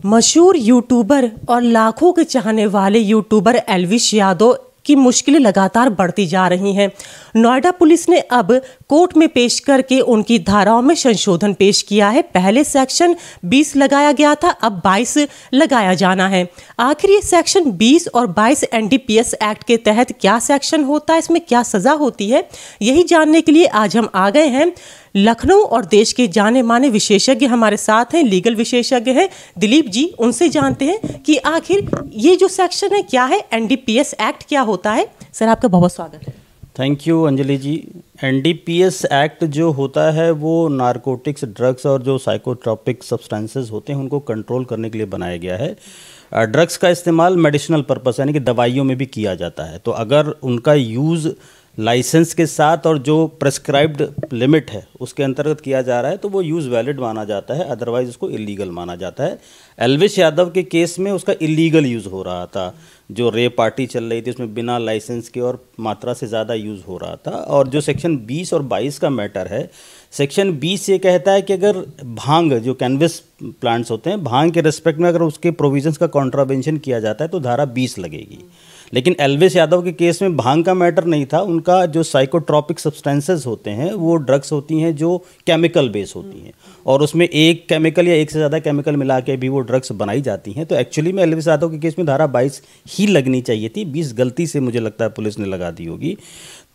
मशहूर यूट्यूबर और लाखों के चाहने वाले यूट्यूबर एल्विश यादव की मुश्किलें लगातार बढ़ती जा रही हैं। नोएडा पुलिस ने अब कोर्ट में पेश करके उनकी धाराओं में संशोधन पेश किया है। पहले सेक्शन 20 लगाया गया था, अब 22 लगाया जाना है। आखिर ये सेक्शन 20 और 22 एनडीपीएस एक्ट के तहत क्या सेक्शन होता है, इसमें क्या सज़ा होती है, यही जानने के लिए आज हम आ गए हैं लखनऊ और देश के जाने माने विशेषज्ञ हमारे साथ हैं, लीगल विशेषज्ञ हैं दिलीप जी। उनसे जानते हैं कि आखिर ये जो सेक्शन है क्या है, एनडीपीएस एक्ट क्या होता है। सर आपका बहुत स्वागत है। Thank you Anjali ji. NDPS act जो होता है वो नारकोटिक्स, ड्रग्स और जो साइकोट्रोपिक सब्सटेंसेस होते हैं उनको कंट्रोल करने के लिए बनाया गया है। ड्रग्स का इस्तेमाल मेडिसिनल पर्पस यानी कि दवाइयों में भी किया जाता है, तो अगर उनका यूज़ लाइसेंस के साथ और जो प्रेस्क्राइब्ड लिमिट है उसके अंतर्गत किया जा रहा है तो वो यूज़ वैलिड माना जाता है, अदरवाइज़ उसको इलीगल माना जाता है। एल्विश यादव के केस में उसका इलीगल यूज़ हो रहा था, जो रेप पार्टी चल रही थी उसमें बिना लाइसेंस के और मात्रा से ज़्यादा यूज़ हो रहा था। और जो सेक्शन 20 और 22 का मैटर है, सेक्शन 20 ये कहता है कि अगर भांग, जो कैनविस प्लांट्स होते हैं, भांग के रिस्पेक्ट में अगर उसके प्रोविजंस का कॉन्ट्रावेंशन किया जाता है तो धारा 20 लगेगी। लेकिन एल्विश यादव के केस में भांग का मैटर नहीं था, उनका जो साइकोट्रोपिक सब्सटेंसेस होते हैं वो ड्रग्स होती हैं जो केमिकल बेस होती हैं और उसमें एक केमिकल या एक से ज़्यादा केमिकल मिला के भी वो ड्रग्स बनाई जाती हैं। तो एक्चुअली में एल्विश यादव के केस में धारा 22 ही लगनी चाहिए थी, 20 गलती से मुझे लगता है पुलिस ने लगा दी होगी।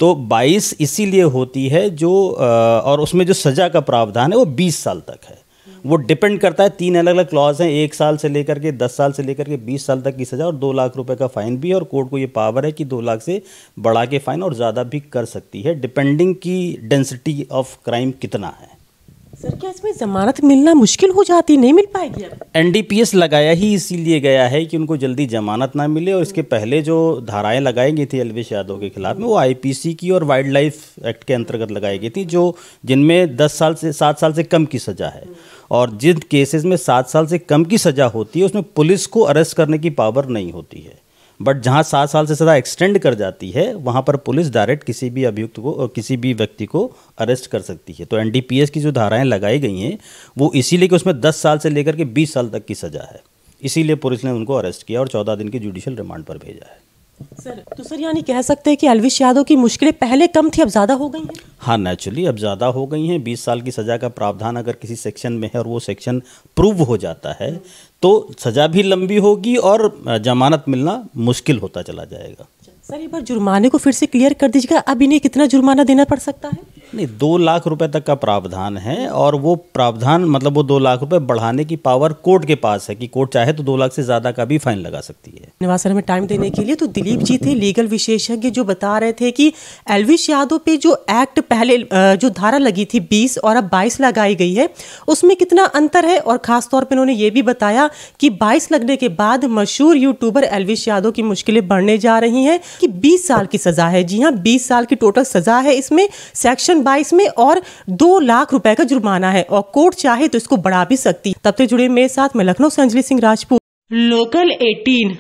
तो 22 इसीलिए होती है जो और उसमें जो सज़ा का प्रावधान है वो 20 साल तक है। वो डिपेंड करता है, 3 अलग अलग क्लॉज हैं, 1 साल से लेकर के 10 साल से लेकर के 20 साल तक की सज़ा और 2 लाख रुपए का फ़ाइन भी है। और कोर्ट को ये पावर है कि 2 लाख से बढ़ा के फ़ाइन और ज़्यादा भी कर सकती है, डिपेंडिंग की डेंसिटी ऑफ क्राइम कितना है। सर क्या इसमें जमानत मिलना मुश्किल हो जाती, नहीं मिल पाएगी? एनडीपीएस लगाया ही इसीलिए गया है कि उनको जल्दी जमानत ना मिले। और इसके पहले जो धाराएं लगाई गई थी एल्विश यादव के खिलाफ में वो आईपीसी की और वाइल्ड लाइफ एक्ट के अंतर्गत लगाई गई थी, जो जिनमें 10 साल से 7 साल से कम की सज़ा है। और जिन केसेस में 7 साल से कम की सज़ा होती है उसमें पुलिस को अरेस्ट करने की पावर नहीं होती है, बट जहाँ 7 साल से सज़ा एक्सटेंड कर जाती है वहाँ पर पुलिस डायरेक्ट किसी भी अभियुक्त को, किसी भी व्यक्ति को अरेस्ट कर सकती है। तो एनडीपीएस की जो धाराएं लगाई गई हैं वो इसीलिए कि उसमें 10 साल से लेकर के 20 साल तक की सज़ा है, इसीलिए पुलिस ने उनको अरेस्ट किया और 14 दिन की जुडिशियल रिमांड पर भेजा है। सर यानी कह सकते हैं कि एल्विश यादव की मुश्किलें पहले कम थी, अब ज़्यादा हो गई हैं? हाँ, नेचुरली अब ज़्यादा हो गई हैं। 20 साल की सज़ा का प्रावधान अगर किसी सेक्शन में है और वो सेक्शन प्रूव हो जाता है तो सज़ा भी लंबी होगी और जमानत मिलना मुश्किल होता चला जाएगा। सर एक बार जुर्माने को फिर से क्लियर कर दीजिएगा, अब इन्हें कितना जुर्माना देना पड़ सकता है? नहीं, 2 लाख रुपए तक का प्रावधान है और वो प्रावधान मतलब वो 2 लाख रुपए बढ़ाने की पावर कोर्ट के पास है कि कोर्ट चाहे तो 2 लाख से ज़्यादा का भी फाइन लगा सकती है। धन्यवाद सर हमें टाइम देने के लिए। तो दिलीप जी थे लीगल विशेषज्ञ जो बता रहे थे कि एल्विश यादव पे जो एक्ट पहले जो धारा लगी थी 20 और अब 22 लगाई गई है उसमें कितना अंतर है। और खासतौर पर उन्होंने ये भी बताया कि 22 लगने के बाद मशहूर यूट्यूबर एल्विश यादव की मुश्किलें बढ़ने जा रही हैं कि 20 साल की सज़ा है। जी हाँ, 20 साल की टोटल सज़ा है इसमें सेक्शन 22 में और 2 लाख रुपए का जुर्माना है और कोर्ट चाहे तो इसको बढ़ा भी सकती। तब तक जुड़े मेरे साथ मैं लखनऊ से अंजलि सिंह राजपूत, लोकल 18।